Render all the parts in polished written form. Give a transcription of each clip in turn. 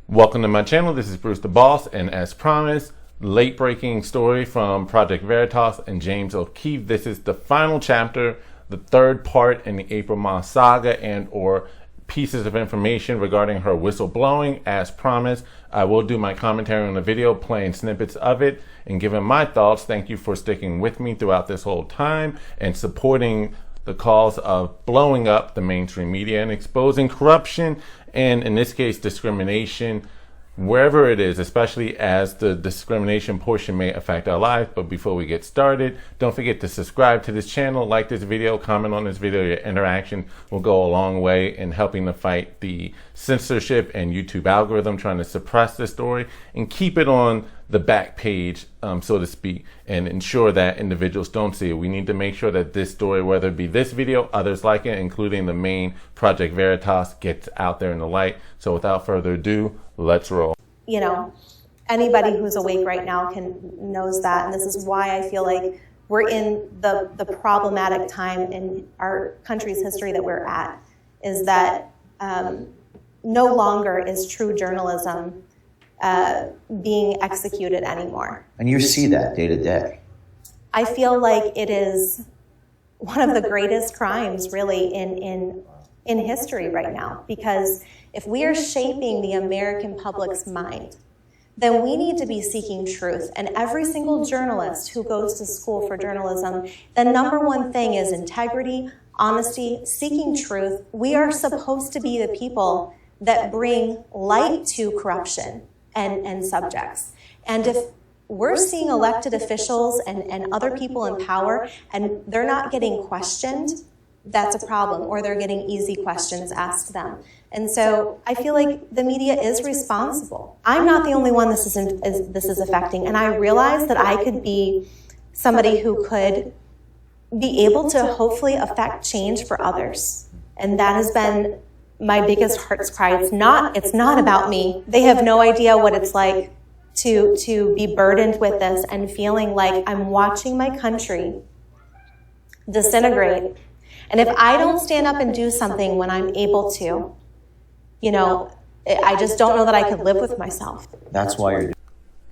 Welcome to my channel. This is Bruce the Boss, and as promised, late breaking story from Project Veritas and James O'Keefe. This is the final chapter, the third part in the April Moss saga, and or pieces of information regarding her whistleblowing. As promised, I will do my commentary on the video, playing snippets of it and giving my thoughts. Thank you for sticking with me throughout this whole time and supporting the cause of blowing up the mainstream media and exposing corruption and, in this case, discrimination wherever it is, especially as the discrimination portion may affect our lives. But before we get started, don't forget to subscribe to this channel, like this video, comment on this video. Your interaction will go a long way in helping to fight the censorship and YouTube algorithm trying to suppress the story and keep it on the back page, so to speak, and ensure that individuals don't see it. We need to make sure that this story, whether it be this video, others like it, including the main Project Veritas, gets out there in the light. So without further ado, let's roll. You know, anybody who's awake right now knows that, and this is why I feel like we're in the problematic time in our country's history that we're at, is that no longer is true journalism being executed anymore. And you see that day to day. I feel like it is one of the greatest crimes really in history right now, because if we are shaping the American public's mind, then we need to be seeking truth. And every single journalist who goes to school for journalism, the number one thing is integrity, honesty, seeking truth. We are supposed to be the people that bring light to corruption and subjects. And if we're seeing elected officials and other people in power and they're not getting questioned, that's a problem, or they're getting easy questions asked them. And so I feel like the media is responsible. I'm not the only one this is affecting, and I realize that I could be somebody who could be able to hopefully affect change for others. And that has been my biggest heart's cry. It's not about me. They have no idea what it's like to be burdened with this and feeling like I'm watching my country disintegrate. And if I don't stand up and do something when I'm able to, you know, I just don't know that I could live with myself. That's why you're.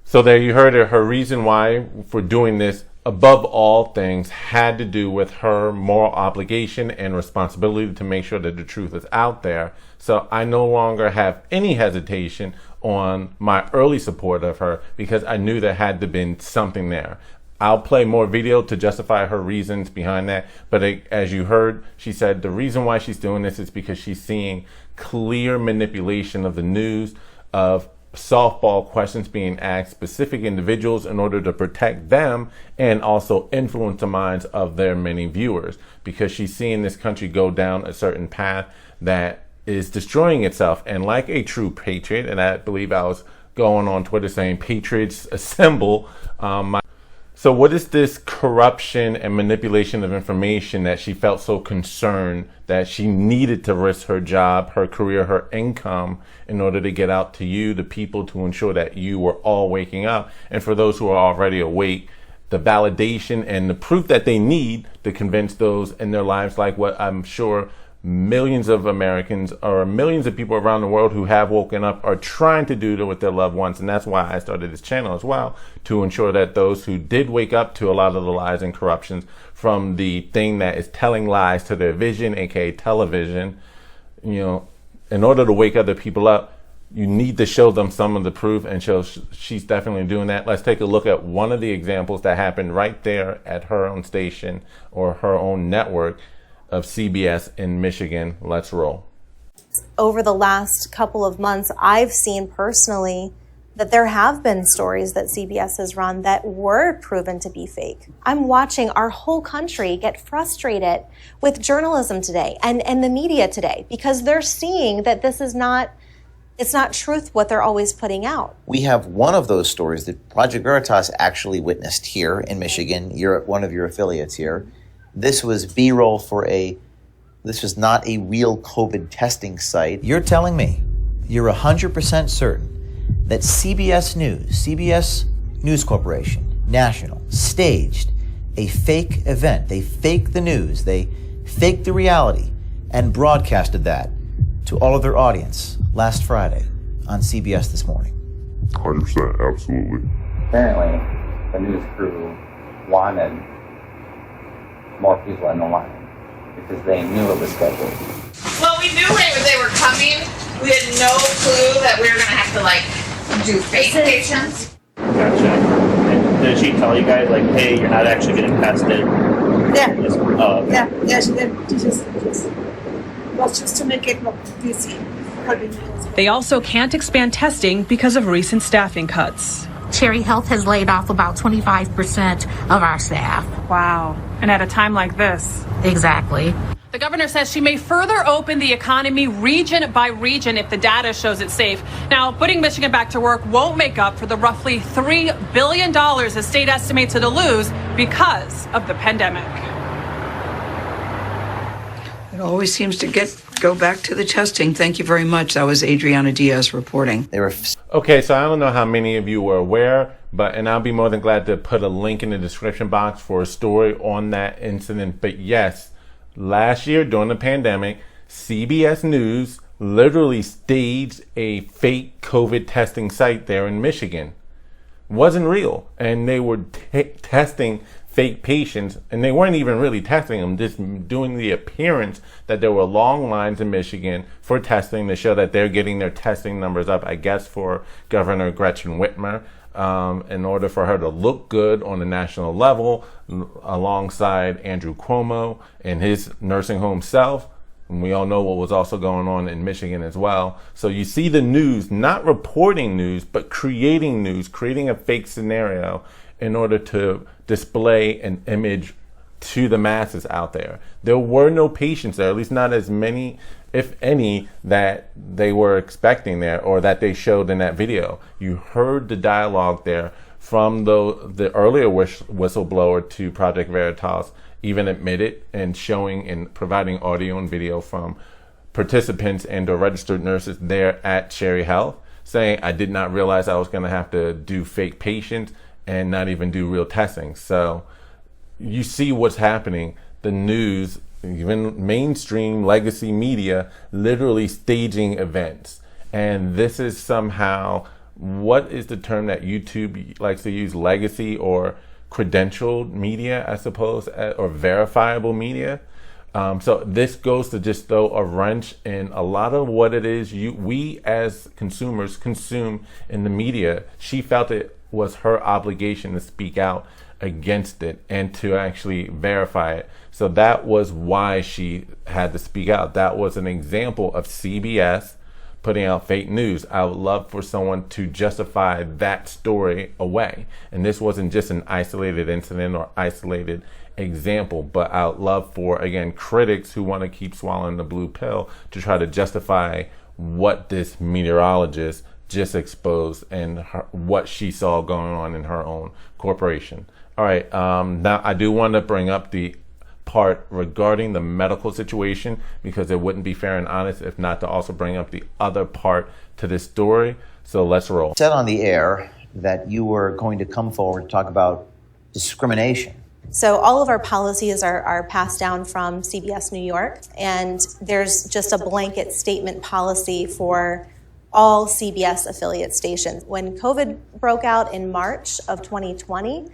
So there you heard it. Her reason why for doing this, above all things, had to do with her moral obligation and responsibility to make sure that the truth is out there. So I no longer have any hesitation on my early support of her, because I knew there had to been something there. I'll play more video to justify her reasons behind that. But as you heard, she said the reason why she's doing this is because she's seeing clear manipulation of the news, of softball questions being asked specific individuals in order to protect them and also influence the minds of their many viewers, because she's seeing this country go down a certain path that is destroying itself. And like a true patriot, and I believe I was going on Twitter saying patriots assemble, so what is this corruption and manipulation of information that she felt so concerned that she needed to risk her job, her career, her income in order to get out to you, the people, to ensure that you were all waking up? And for those who are already awake, the validation and the proof that they need to convince those in their lives, like what I'm sure millions of Americans or millions of people around the world who have woken up are trying to do with their loved ones. And that's why I started this channel as well, to ensure that those who did wake up to a lot of the lies and corruptions from the thing that is telling lies to their vision, aka television, you know, in order to wake other people up, you need to show them some of the proof, and she's definitely doing that. Let's take a look at one of the examples that happened right there at her own station or her own network of CBS in Michigan. Let's roll. Over the last couple of months, I've seen personally that there have been stories that CBS has run that were proven to be fake. I'm watching our whole country get frustrated with journalism today and the media today, because they're seeing that this is not, it's not truth what they're always putting out. We have one of those stories that Project Veritas actually witnessed here in Michigan. You're at one of your affiliates here. This was B-roll for this was not a real COVID testing site. You're telling me you're 100% certain that CBS News Corporation, National, staged a fake event. They faked the news, they faked the reality, and broadcasted that to all of their audience last Friday. on CBS this morning. 100%, absolutely. Apparently, the news crew wanted more people in the line because they knew it was scheduled. Well, we knew they were coming. We had no clue that we were going to have to, do fake patients. Gotcha. And did she tell you guys, hey, you're not actually getting tested? Yeah. Okay. Yeah, she did. Just to make it look busy. They also can't expand testing because of recent staffing cuts. Cherry Health has laid off about 25% of our staff. Wow. And at a time like this. Exactly. The governor says she may further open the economy region by region if the data shows it's safe. Now, putting Michigan back to work won't make up for the roughly $3 billion the state estimates it'll lose because of the pandemic. It always seems to go back to the testing. Thank you very much. That was Adriana Diaz reporting. Okay, so I don't know how many of you were aware, and I'll be more than glad to put a link in the description box for a story on that incident. But yes, last year during the pandemic, CBS News literally staged a fake COVID testing site there in Michigan. Wasn't real, and they were testing fake patients, and they weren't even really testing them, just doing the appearance that there were long lines in Michigan for testing to show that they're getting their testing numbers up, I guess, for Governor Gretchen Whitmer, in order for her to look good on the national level alongside Andrew Cuomo and his nursing home self. And we all know what was also going on in Michigan as well. So you see the news not reporting news, but creating news, creating a fake scenario in order to display an image to the masses out there. There were no patients there, at least not as many, if any, that they were expecting there or that they showed in that video. You heard the dialogue there from the earlier whistleblower to Project Veritas even admitted and showing and providing audio and video from participants and or registered nurses there at Cherry Health saying, I did not realize I was going to have to do fake patients and not even do real testing. So you see what's happening. The news, even mainstream legacy media, literally staging events. And this is somehow, what is the term that YouTube likes to use? Legacy or credentialed media, I suppose, or verifiable media. So this goes to just throw a wrench in a lot of what it is we as consumers consume in the media. She felt it was her obligation to speak out against it and to actually verify it. So that was why she had to speak out. That was an example of CBS putting out fake news. I would love for someone to justify that story away. And this wasn't just an isolated incident or isolated example, but I would love for, again, critics who want to keep swallowing the blue pill to try to justify what this meteorologist just exposed and what she saw going on in her own corporation. All right, now I do want to bring up the part regarding the medical situation because it wouldn't be fair and honest if not to also bring up the other part to this story. So let's roll. You said on the air that you were going to come forward to talk about discrimination. So all of our policies are passed down from CBS New York, and there's just a blanket statement policy for all CBS affiliate stations. When COVID broke out in March of 2020,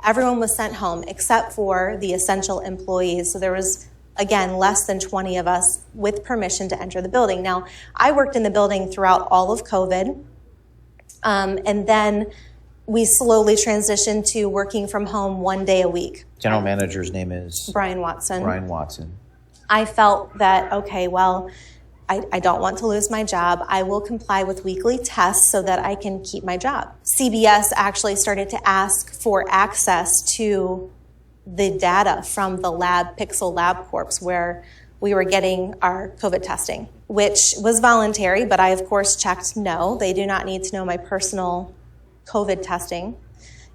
everyone was sent home except for the essential employees. So there was, again, less than 20 of us with permission to enter the building. Now, I worked in the building throughout all of COVID, and then we slowly transitioned to working from home 1 day a week. General manager's name is? Brian Watson. Brian Watson. I felt that, okay, well, I don't want to lose my job. I will comply with weekly tests so that I can keep my job. CBS actually started to ask for access to the data from the lab, Pixel LabCorp, where we were getting our COVID testing, which was voluntary, but I, of course, checked no. They do not need to know my personal COVID testing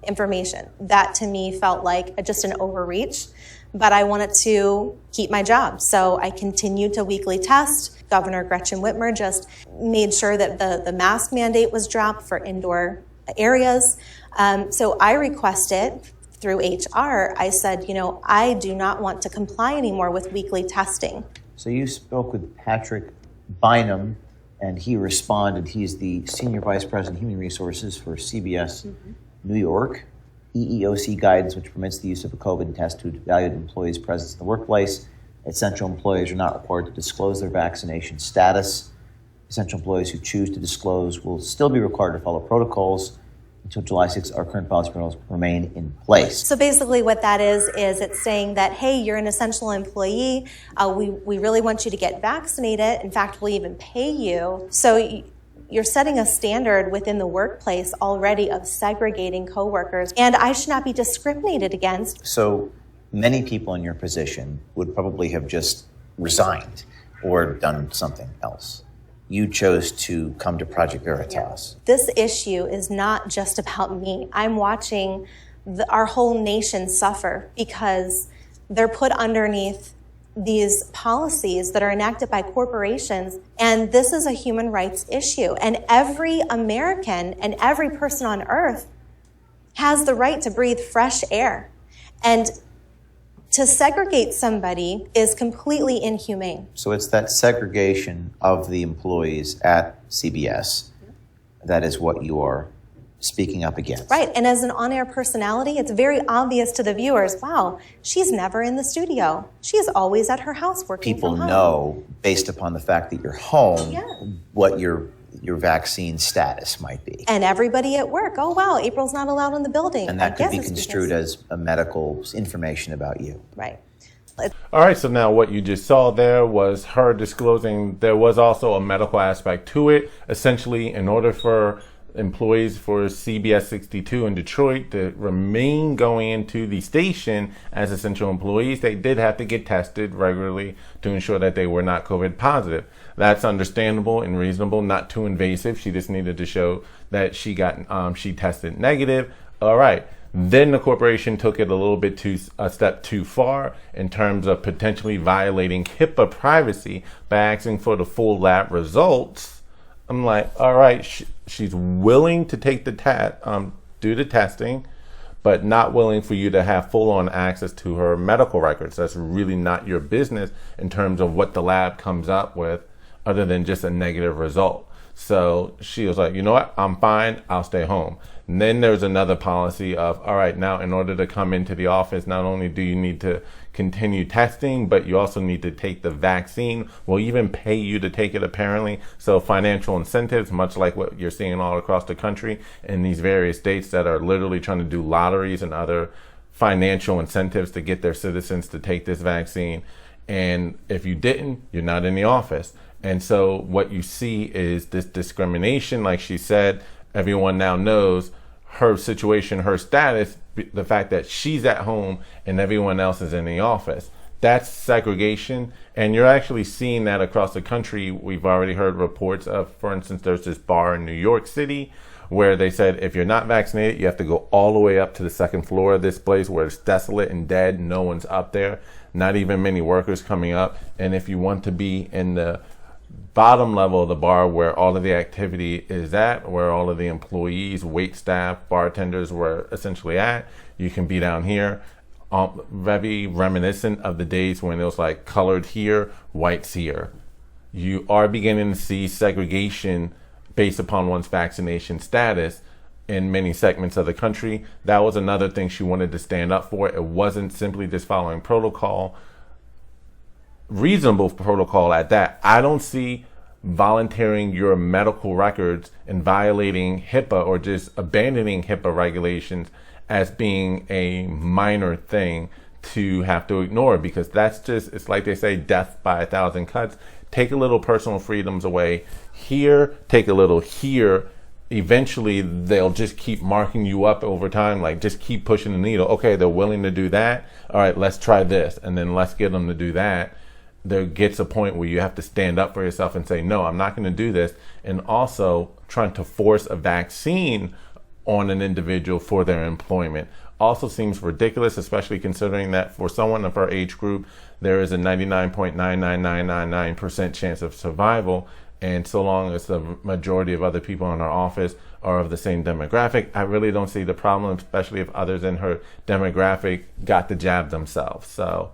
information. That, to me, felt like just an overreach, but I wanted to keep my job. So I continued to weekly test. Governor Gretchen Whitmer just made sure that the mask mandate was dropped for indoor areas. So I requested through HR, I said, I do not want to comply anymore with weekly testing. So you spoke with Patrick Bynum and he responded. He's the Senior Vice President of Human Resources for CBS New York. EEOC guidance, which permits the use of a COVID test to evaluate employees' presence in the workplace. Essential employees are not required to disclose their vaccination status. Essential employees who choose to disclose will still be required to follow protocols. Until July 6th, our current policy will remain in place. So basically what that is it's saying that, hey, you're an essential employee. We really want you to get vaccinated. In fact, we'll even pay you. So you're setting a standard within the workplace already of segregating coworkers, and I should not be discriminated against. So many people in your position would probably have just resigned or done something else. You chose to come to Project Veritas. This issue is not just about me. I'm watching our whole nation suffer because they're put underneath these policies that are enacted by corporations, and this is a human rights issue. And every American and every person on earth has the right to breathe fresh air. And to segregate somebody is completely inhumane. So it's that segregation of the employees at CBS that is what you are speaking up against. Right, and as an on-air personality, it's very obvious to the viewers, wow, she's never in the studio. She's always at her house working People from home. know, based upon the fact that you're home, what your vaccine status might be. And everybody at work, oh wow, April's not allowed in the building. And that I could guess be it's construed because- as a medical information about you. Right. All right, so now what you just saw there was her disclosing there was also a medical aspect to it. Essentially, in order for employees for CBS 62 in Detroit to remain going into the station as essential employees, they did have to get tested regularly to ensure that they were not COVID positive. That's understandable and reasonable, not too invasive. She just needed to show that she tested negative. All right. Then the corporation took it a step too far in terms of potentially violating HIPAA privacy by asking for the full lab results. I'm like, all right, she's willing to take the do the testing, but not willing for you to have full-on access to her medical records. That's really not your business in terms of what the lab comes up with, other than just a negative result. So she was like, you know what, I'm fine, I'll stay home. And then there's another policy of, all right, now in order to come into the office, not only do you need to continue testing, but you also need to take the vaccine. We'll even pay you to take it, apparently. So financial incentives, much like what you're seeing all across the country in these various states that are literally trying to do lotteries and other financial incentives to get their citizens to take this vaccine. And if you didn't, you're not in the office. And so what you see is this discrimination. Like she said, everyone now knows her situation, her status, the fact that she's at home and everyone else is in the office. That's segregation. And you're actually seeing that across the country. We've already heard reports of, for instance, there's this bar in New York City where they said if you're not vaccinated, you have to go all the way up to the second floor of this place where it's desolate and dead. No one's up there, not even many workers coming up. And if you want to be in the bottom level of the bar where all of the activity is at, where all of the employees, wait staff, bartenders were essentially at, you can be down here. Very reminiscent of the days when it was like colored here, whites here. You are beginning to see segregation based upon one's vaccination status in many segments of the country. That was another thing she wanted to stand up for. It wasn't simply just following protocol, reasonable protocol at that. I don't see volunteering your medical records and violating HIPAA or just abandoning HIPAA regulations as being a minor thing to have to ignore, because that's just, it's like they say, death by 1,000 cuts. Take a little personal freedoms away here, take a little here. Eventually they'll just keep marking you up over time, like just keep pushing the needle. Okay, they're willing to do that. All right, let's try this, and then let's get them to do that. There gets a point where you have to stand up for yourself and say, no, I'm not going to do this. And also trying to force a vaccine on an individual for their employment also seems ridiculous, especially considering that for someone of our age group, there is a 99.99999% chance of survival. And so long as the majority of other people in our office are of the same demographic, I really don't see the problem, especially if others in her demographic got the jab themselves. So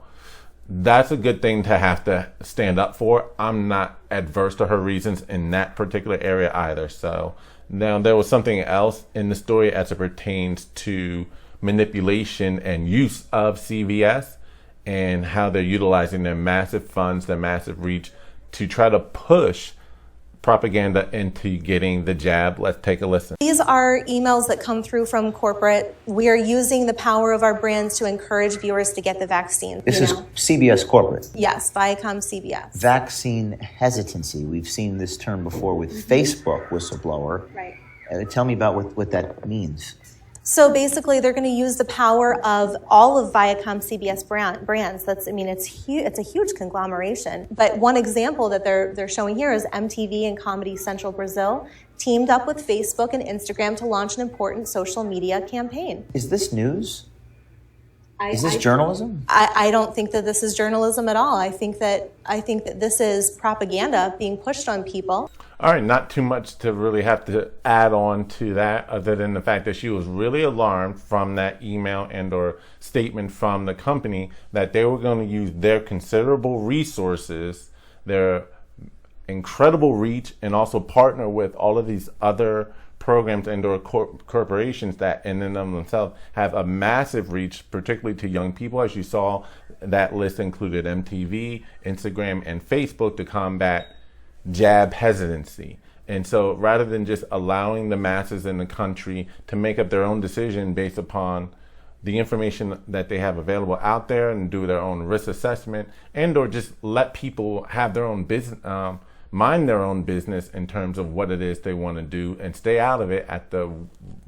that's a good thing to have to stand up for. I'm not adverse to her reasons in that particular area either. So now there was something else in the story as it pertains to manipulation and use of CBS and how they're utilizing their massive funds, their massive reach to try to push propaganda into getting the jab. Let's take a listen. These are emails that come through from corporate. We are using the power of our brands to encourage viewers to get the vaccine. This is CBS corporate. Yes, Viacom CBS. Vaccine hesitancy. We've seen this term before with Facebook whistleblower. Right. Tell me about what that means. So basically, they're going to use the power of all of Viacom CBS brands. It's a huge conglomeration. But one example that they're showing here is MTV and Comedy Central Brazil teamed up with Facebook and Instagram to launch an important social media campaign. Is this news? Is this journalism? I don't think that this is journalism at all. I think that this is propaganda being pushed on people. All right, not too much to really have to add on to that other than the fact that she was really alarmed from that email and or statement from the company that they were going to use their considerable resources, their incredible reach, and also partner with all of these other programs and or corporations that in and of themselves have a massive reach, particularly to young people. As you saw, that list included MTV, Instagram, and Facebook to combat jab hesitancy. And so rather than just allowing the masses in the country to make up their own decision based upon the information that they have available out there and do their own risk assessment and or just let people have their own business, mind their own business in terms of what it is they want to do and stay out of it at the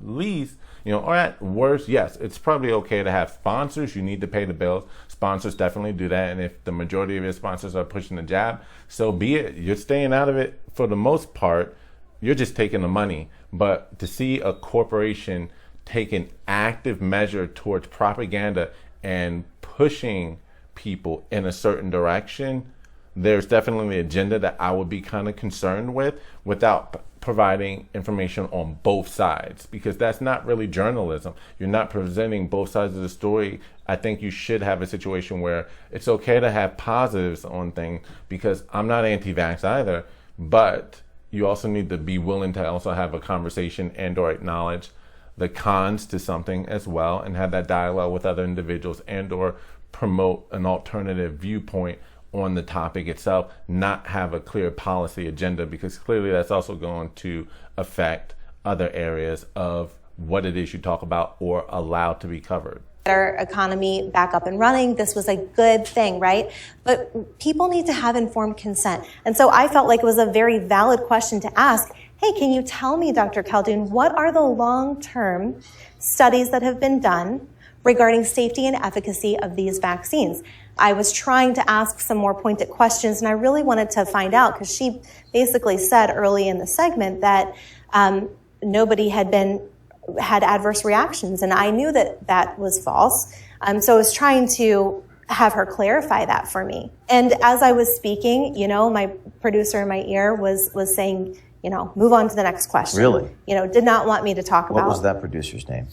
least, or at worst, yes, it's probably okay to have sponsors. You need to pay the bills. Sponsors definitely do that. And if the majority of your sponsors are pushing the jab, so be it. You're staying out of it for the most part. You're just taking the money. But to see a corporation take an active measure towards propaganda and pushing people in a certain direction, there's definitely an agenda that I would be kind of concerned with without providing information on both sides, because that's not really journalism. You're not presenting both sides of the story. I think you should have a situation where it's okay to have positives on things, because I'm not anti-vax either, but you also need to be willing to also have a conversation and or acknowledge the cons to something as well and have that dialogue with other individuals and or promote an alternative viewpoint on the topic itself, not have a clear policy agenda, because clearly that's also going to affect other areas of what it is you talk about or allow to be covered. Our economy back up and running. This was a good thing, right? But people need to have informed consent. And so I felt like it was a very valid question to ask. Hey, can you tell me, Dr. Khaldun, what are the long-term studies that have been done regarding safety and efficacy of these vaccines? I was trying to ask some more pointed questions, and I really wanted to find out, because she basically said early in the segment that nobody had adverse reactions, and I knew that that was false. So I was trying to have her clarify that for me. And as I was speaking, my producer in my ear was saying, move on to the next question. Really? Did not want me to talk about. What was that producer's name?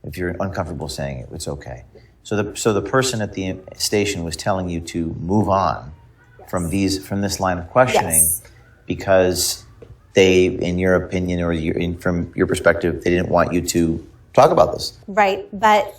If you're uncomfortable saying it, it's okay. So the person at the station was telling you to move on from this line of questioning, because they, in your opinion or from your perspective, they didn't want you to talk about this. Right, but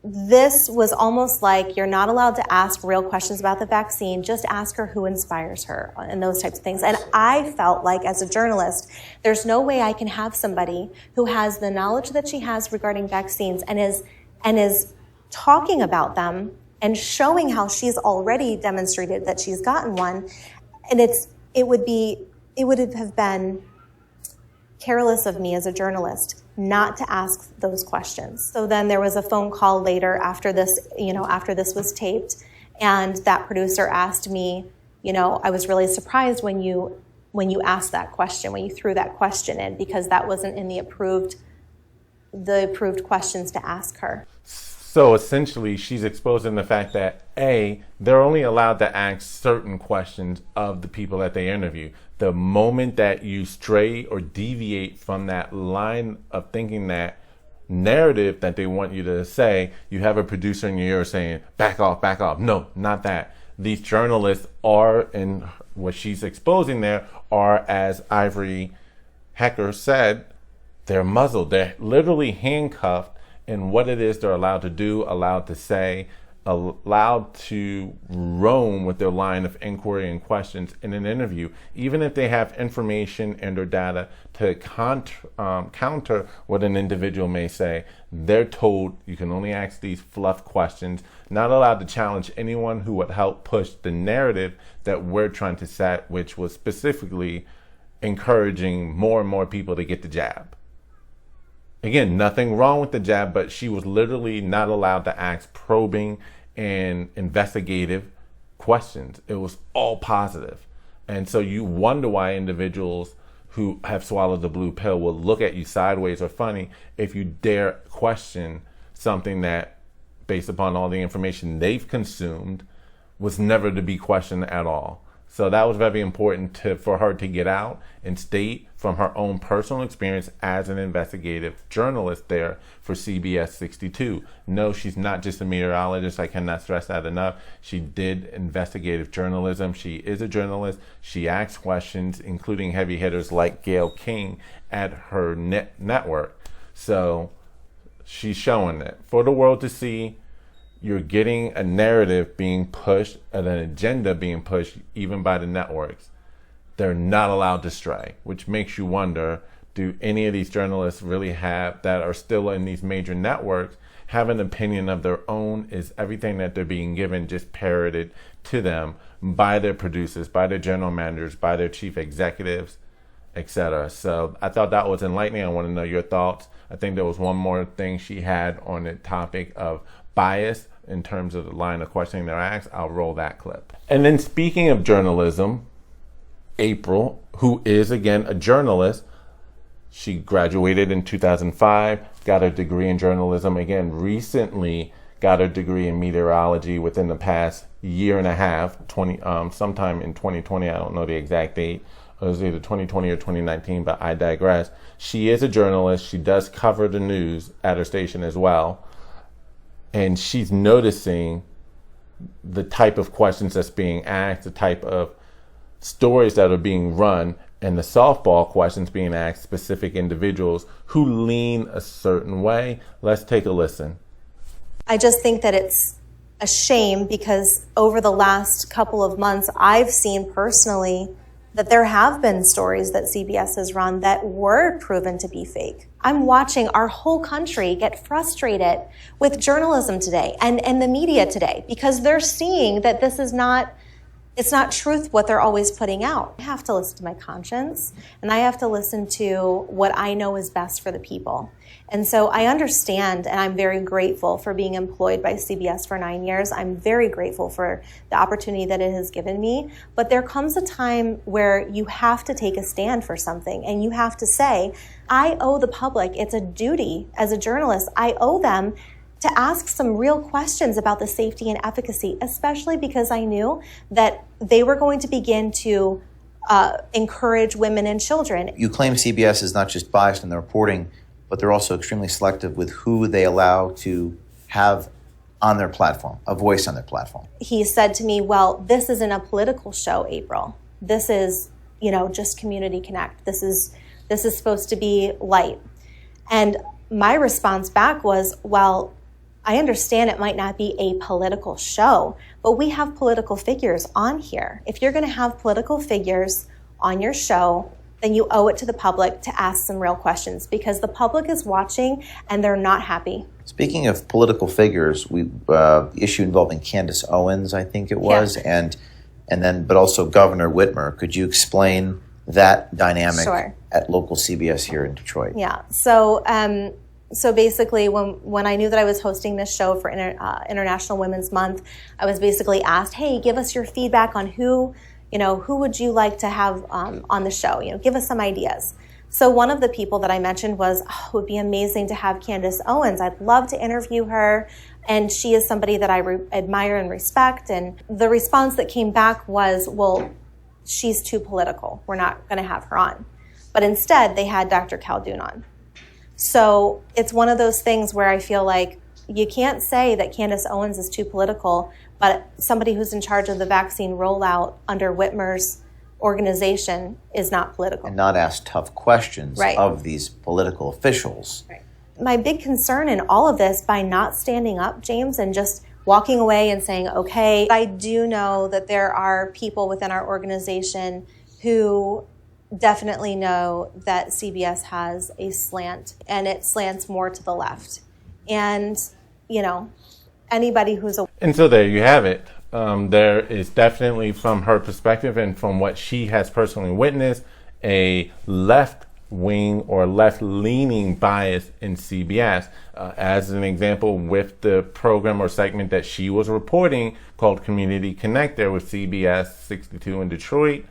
this was almost like you're not allowed to ask real questions about the vaccine. Just ask her who inspires her and those types of things. And I felt like, as a journalist, there's no way I can have somebody who has the knowledge that she has regarding vaccines and is talking about them and showing how she's already demonstrated that she's gotten one, and it would have been careless of me as a journalist not to ask those questions. So then there was a phone call later after this was taped, and that producer asked me, I was really surprised when you asked that question, when you threw that question in, because that wasn't in the approved questions to ask her. So essentially, she's exposing the fact that they're only allowed to ask certain questions of the people that they interview. The moment that you stray or deviate from that line of thinking that narrative that they want you to say, you have a producer in your ear saying, back off, back off. No, not that. These journalists are, and what she's exposing there are, as Ivory Hecker said, they're muzzled. They're literally handcuffed in what it is they're allowed to do, allowed to say, allowed to roam with their line of inquiry and questions in an interview, even if they have information and or data to counter what an individual may say. They're told you can only ask these fluff questions, not allowed to challenge anyone who would help push the narrative that we're trying to set, which was specifically encouraging more and more people to get the jab. Again, nothing wrong with the jab, but she was literally not allowed to ask probing and investigative questions. It was all positive. And so you wonder why individuals who have swallowed the blue pill will look at you sideways or funny if you dare question something that, based upon all the information they've consumed, was never to be questioned at all. So that was very important for her to get out and state from her own personal experience as an investigative journalist there for CBS 62. No, she's not just a meteorologist. I cannot stress that enough. She did investigative journalism. She is a journalist. She asks questions, including heavy hitters like Gayle King at her network. So she's showing it for the world to see. You're getting a narrative being pushed and an agenda being pushed even by the networks. They're not allowed to stray, which makes you wonder, do any of these journalists really have, that are still in these major networks, have an opinion of their own? Is everything that they're being given just parroted to them by their producers, by their general managers, by their chief executives, etc.? So I thought that was enlightening. I want to know your thoughts. I think there was one more thing she had on the topic of bias in terms of the line of questioning they're asked. I'll roll that clip. And then, speaking of journalism, April, who is again a journalist, she graduated in 2005, got her degree in journalism, again recently got her degree in meteorology within the past year and a half, sometime in 2020, I don't know the exact date. It was either 2020 or 2019, but I digress. She is a journalist. She does cover the news at her station as well. And she's noticing the type of questions that's being asked, the type of stories that are being run, and the softball questions being asked specific individuals who lean a certain way. Let's take a listen. I just think that it's a shame because over the last couple of months, I've seen personally that there have been stories that CBS has run that were proven to be fake. I'm watching our whole country get frustrated with journalism today and the media today because they're seeing that this is not, it's not truth what they're always putting out. I have to listen to my conscience and I have to listen to what I know is best for the people. And so I understand, and I'm very grateful for being employed by CBS for 9 years. I'm very grateful for the opportunity that it has given me. But there comes a time where you have to take a stand for something, and you have to say, I owe the public, it's a duty as a journalist, I owe them to ask some real questions about the safety and efficacy, especially because I knew that they were going to begin to encourage women and children. You claim CBS is not just biased in their reporting, but they're also extremely selective with who they allow to have on their platform, a voice on their platform. He said to me, well, this isn't a political show, April. This is, just Community Connect. This is supposed to be light. And my response back was, well, I understand it might not be a political show, but we have political figures on here. If you're going to have political figures on your show, then you owe it to the public to ask some real questions because the public is watching and they're not happy. Speaking of political figures, we issue involving Candace Owens, I think it was, and then but also Governor Whitmer. Could you explain that dynamic at local CBS here in Detroit? Yeah. So basically, when I knew that I was hosting this show for International Women's Month, I was basically asked, "Hey, give us your feedback on who would you like to have on the show? Give us some ideas." So one of the people that I mentioned was, it would be amazing to have Candace Owens. I'd love to interview her. And she is somebody that I admire and respect. And the response that came back was, well, she's too political. We're not going to have her on. But instead, they had Dr. Caldoun on. So it's one of those things where I feel like you can't say that Candace Owens is too political, but somebody who's in charge of the vaccine rollout under Whitmer's organization is not political. And not ask tough questions Right. of these political officials. Right. My big concern in all of this, by not standing up, James, and just walking away and saying, okay, I do know that there are people within our organization who definitely know that CBS has a slant, and it slants more to the left. And, you know, anybody who's a... And so there you have it. There is definitely, from her perspective and from what she has personally witnessed, a left-wing or left-leaning bias in CBS. As an example, with the program or segment that she was reporting called Community Connect there with CBS 62 in Detroit,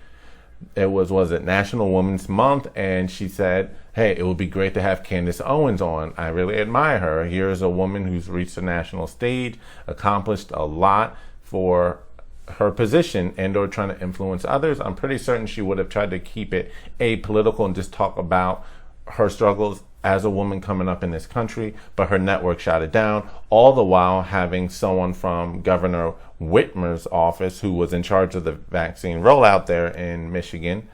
it was it National Women's Month, and she said, hey, it would be great to have Candace Owens on. I really admire her. Here's a woman who's reached the national stage, accomplished a lot for her position and or trying to influence others. I'm pretty certain she would have tried to keep it apolitical and just talk about her struggles as a woman coming up in this country, but her network shot it down, all the while having someone from Governor Whitmer's office, who was in charge of the vaccine rollout there in Michigan.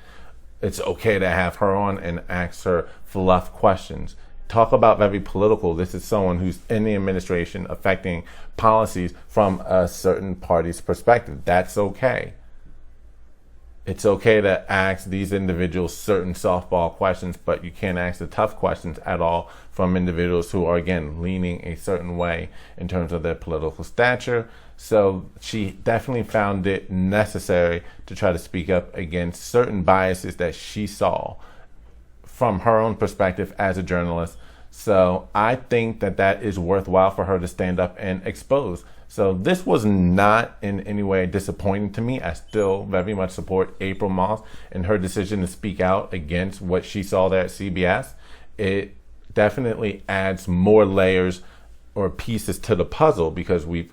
It's okay to have her on and ask her fluff questions. Talk about very political. This is someone who's in the administration affecting policies from a certain party's perspective. That's okay. It's okay to ask these individuals certain softball questions, but you can't ask the tough questions at all from individuals who are, again, leaning a certain way in terms of their political stature. So she definitely found it necessary to try to speak up against certain biases that she saw from her own perspective as a journalist. So I think that that is worthwhile for her to stand up and expose. So this was not in any way disappointing to me. I still very much support April Moss and her decision to speak out against what she saw there at CBS. It definitely adds more layers or pieces to the puzzle, because we've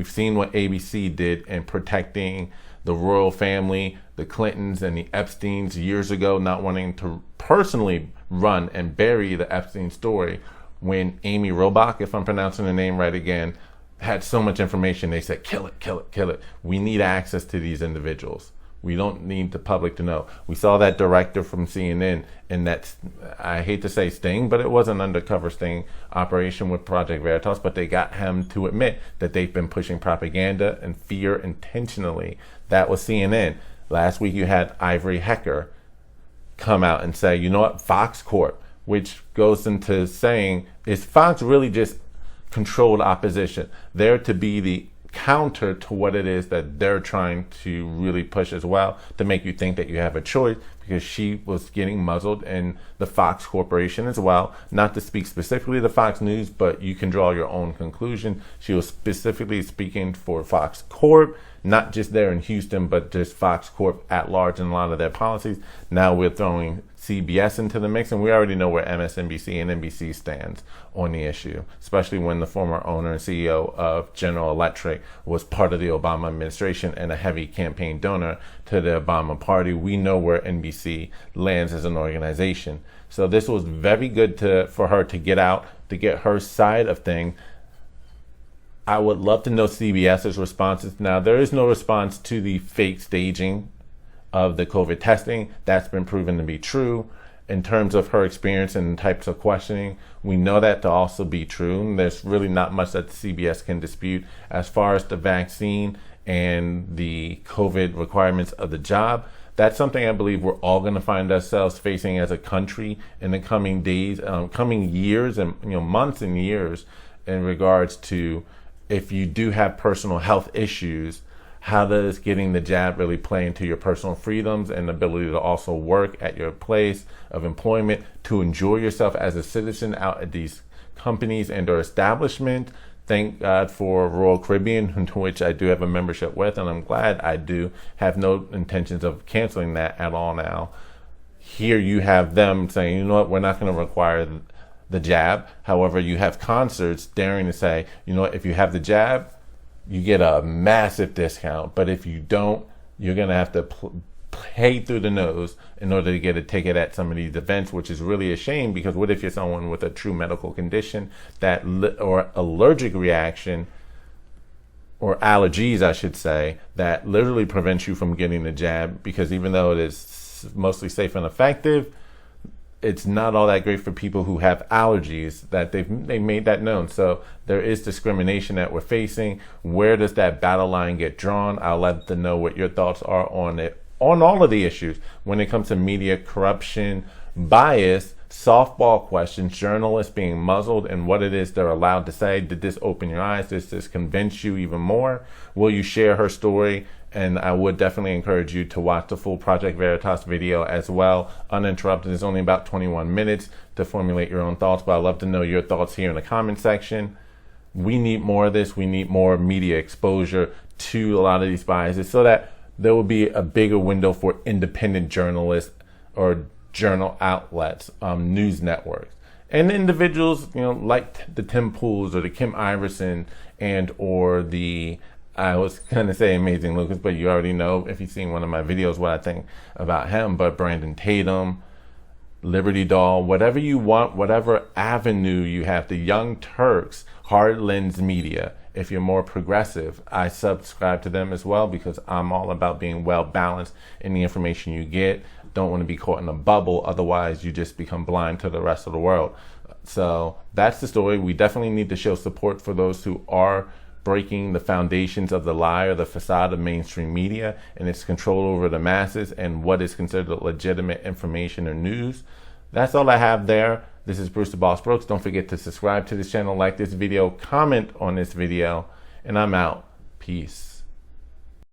seen what ABC did in protecting the royal family, the Clintons and the Epsteins years ago, not wanting to personally run and bury the Epstein story, when Amy Robach, if I'm pronouncing the name right again, had so much information. They said, kill it, kill it, kill it. We need access to these individuals. We don't need the public to know. We saw that director from CNN in that, I hate to say sting, but it was an undercover sting operation with Project Veritas, but they got him to admit that they've been pushing propaganda and fear intentionally. That was CNN. Last week you had Ivory Hecker come out and say, you know what, Fox Corp, which goes into saying, is Fox really just controlled opposition? They're to be the counter to what it is that they're trying to really push as well, to make you think that you have a choice, because she was getting muzzled in the Fox Corporation as well. Not to speak specifically to Fox News, but you can draw your own conclusion. She was specifically speaking for Fox Corp, not just there in Houston, but just Fox Corp at large in a lot of their policies. Now we're throwing CBS into the mix, and we already know where MSNBC and NBC stands on the issue, especially when the former owner and CEO of General Electric was part of the Obama administration and a heavy campaign donor to the Obama party. We know where NBC lands as an organization. So this was very good for her to get out, to get her side of things. I would love to know CBS's responses. Now, there is no response to the fake staging of the COVID testing. That's been proven to be true. In terms of her experience and types of questioning, we know that to also be true. And there's really not much that CBS can dispute as far as the vaccine and the COVID requirements of the job. That's something I believe we're all going to find ourselves facing as a country in the coming days, coming years, and months and years, in regards to, if you do have personal health issues, how does getting the jab really play into your personal freedoms and ability to also work at your place of employment, to enjoy yourself as a citizen out at these companies and or establishment? Thank God for Royal Caribbean, into which I do have a membership with, and I'm glad I do have no intentions of canceling that at all now. Here you have them saying, you know what, we're not going to require the jab. However, you have concerts daring to say, you know what, if you have the jab, you get a massive discount, but if you don't, you're going to have to pay through the nose in order to get a ticket at some of these events, which is really a shame, because what if you're someone with a true medical condition that or allergic reaction or allergies, I should say, that literally prevents you from getting the jab, because even though it is mostly safe and effective, it's not all that great for people who have allergies, that they made that known. So there is discrimination that we're facing. Where does that battle line get drawn? I'll let them know what your thoughts are on it, on all of the issues when it comes to media corruption, bias, softball questions, journalists being muzzled, and what it is they're allowed to say. Did this open your eyes? Does this convince you even more? Will you share her story? And I would definitely encourage you to watch the full Project Veritas video as well, uninterrupted. It's only about 21 minutes to formulate your own thoughts, but I'd love to know your thoughts here in the comment section. We need more of this. We need more media exposure to a lot of these biases so that there will be a bigger window for independent journalists or journal outlets, news networks, and individuals, like the Tim Pools or the Kim Iverson and or the, I was going to say Amazing Lucas, but you already know if you've seen one of my videos what I think about him, but Brandon Tatum, Liberty Doll, whatever you want, whatever avenue you have, the Young Turks, Hard Lens Media. If you're more progressive, I subscribe to them as well, because I'm all about being well balanced in the information you get. Don't want to be caught in a bubble, otherwise you just become blind to the rest of the world. So that's the story. We definitely need to show support for those who are breaking the foundations of the lie or the facade of mainstream media and its control over the masses and what is considered legitimate information or news. That's all I have there. This is Bruce the Boss Brooks. Don't forget to subscribe to this channel, like this video, comment on this video, and I'm out. Peace.